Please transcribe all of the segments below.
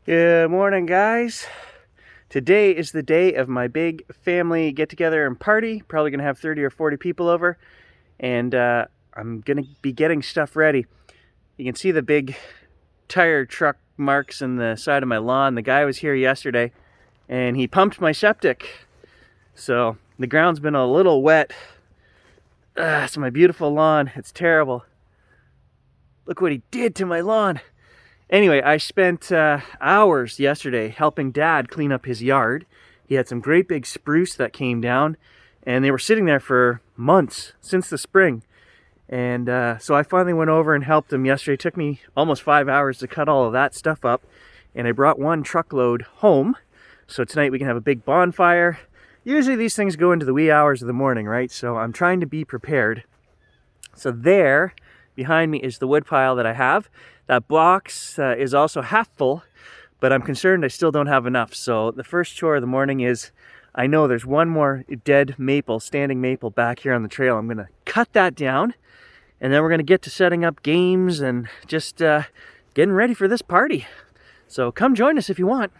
Good morning, guys. Today is the day of my big family get-together and party. Probably gonna have 30 or 40 people over, and I'm gonna be getting stuff ready. You can see the big tire truck marks in the side of my lawn. The guy was here yesterday, and he pumped my septic. So the ground's been a little wet. It's my beautiful lawn. It's terrible. Look what he did to my lawn. Anyway, I spent hours yesterday helping Dad clean up his yard. He had some great big spruce that came down, and they were sitting there for months, since the spring. And so I finally went over and helped him yesterday. It took me almost 5 hours to cut all of that stuff up, and I brought one truckload home. So tonight we can have a big bonfire. Usually these things go into the wee hours of the morning, right? So I'm trying to be prepared. So there, behind me, is the wood pile that I have. That box is also half full, but I'm concerned I still don't have enough. So the first chore of the morning is, I know there's one more dead maple, standing maple back here on the trail. I'm gonna cut that down, and then we're gonna get to setting up games and just getting ready for this party. So come join us if you want.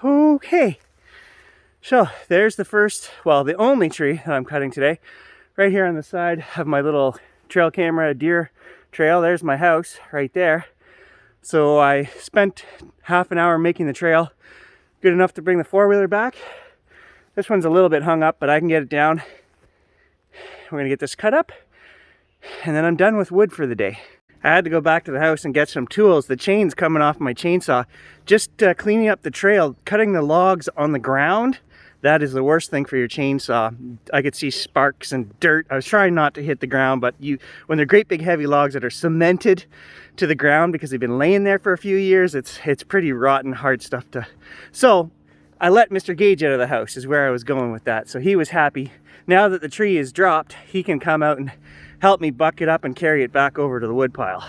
Okay, so there's the first, well, the only tree that I'm cutting today. Right here on the side of my little trail camera deer trail. There's my house right there. So I spent half an hour making the trail good enough to bring the four-wheeler back. This one's a little bit hung up, but I can get it down. We're gonna get this cut up, and then I'm done with wood for the day. I had to go back to the house and get some tools. The chain's coming off my chainsaw. Just cleaning up the trail, cutting the logs on the ground, that is the worst thing for your chainsaw. I could see sparks and dirt. I was trying not to hit the ground, but when they're great big heavy logs that are cemented to the ground because they've been laying there for a few years, it's pretty rotten, hard stuff to... So I let Mr. Gage out of the house, is where I was going with that. So he was happy. Now that the tree is dropped, he can come out and help me buck it up and carry it back over to the wood pile.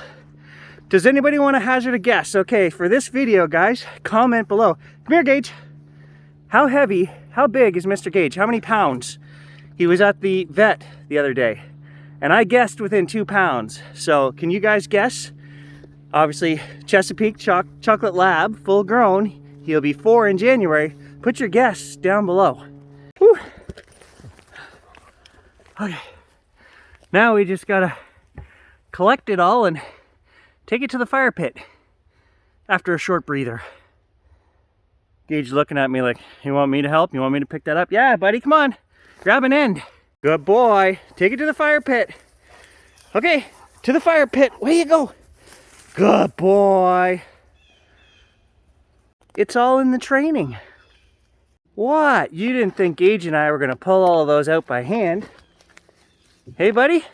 Does anybody want to hazard a guess? Okay, for this video, guys, comment below. Come here, Gage. How big is Mr. Gage? How many pounds? He was at the vet the other day, and I guessed within 2 pounds. So can you guys guess? Obviously, Chesapeake Chocolate Lab, full grown. He'll be 4 in January. Put your guess down below. Whew. Okay. Now we just gotta collect it all and take it to the fire pit after a short breather. Gage looking at me like, you want me to help? You want me to pick that up? Yeah, buddy, come on. Grab an end. Good boy. Take it to the fire pit. Okay, to the fire pit. Where you go? Good boy. It's all in the training. What? You didn't think Gage and I were gonna pull all of those out by hand? Hey, buddy.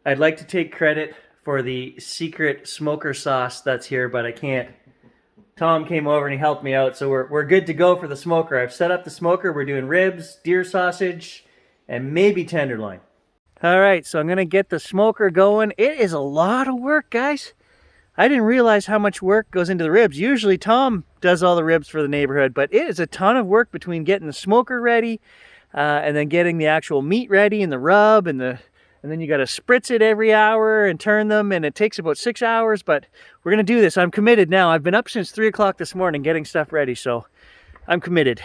I'd like to take credit for the secret smoker sauce that's here, but I can't. Tom came over and he helped me out, so we're good to go for the smoker. I've set up the smoker. We're doing ribs, deer sausage, and maybe tenderloin. All right, so I'm gonna get the smoker going. It is a lot of work, guys. I didn't realize how much work goes into the ribs. Usually Tom does all the ribs for the neighborhood, but it is a ton of work between getting the smoker ready and then getting the actual meat ready and the rub and then you got to spritz it every hour and turn them, and it takes about 6 hours, but we're gonna do this. I'm committed now. I've been up since 3 o'clock this morning getting stuff ready, so I'm committed.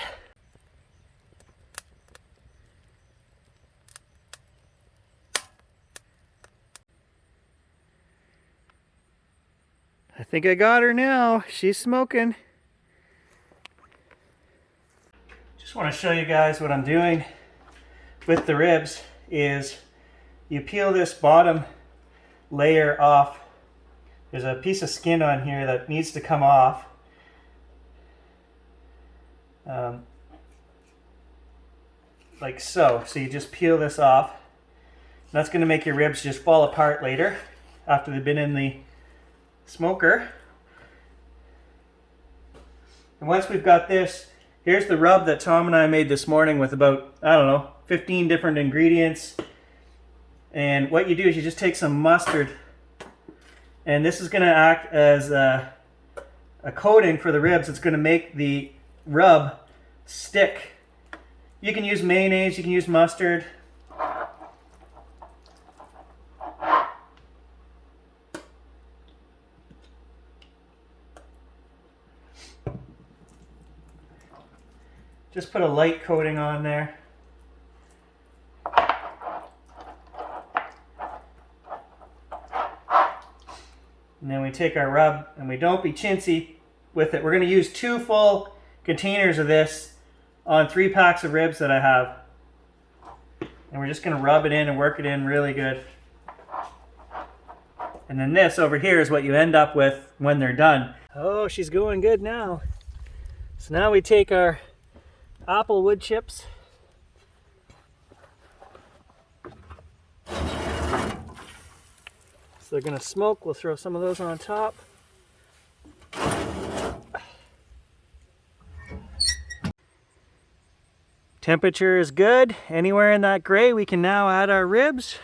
I think I got her now. She's smoking. Just want to show you guys what I'm doing with the ribs is you peel this bottom layer off. There's a piece of skin on here that needs to come off. Like so. So you just peel this off. That's going to make your ribs just fall apart later after they've been in the smoker. And once we've got this, here's the rub that Tom and I made this morning with about, I don't know, 15 different ingredients. And what you do is you just take some mustard, and this is going to act as a coating for the ribs. It's going to make the rub stick. You can use mayonnaise, you can use mustard. Just put a light coating on there. And then we take our rub, and we don't be chintzy with it. We're going to use 2 full containers of this on 3 packs of ribs that I have. And we're just going to rub it in and work it in really good. And then this over here is what you end up with when they're done. Oh, she's going good now. So now we take our apple wood chips. So they're going to smoke. We'll throw some of those on top. Temperature is good. Anywhere in that gray, we can now add our ribs.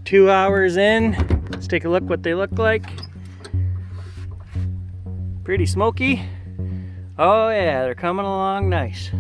Two hours in, let's take a look what they look like. Pretty smoky. Oh yeah, they're coming along nice.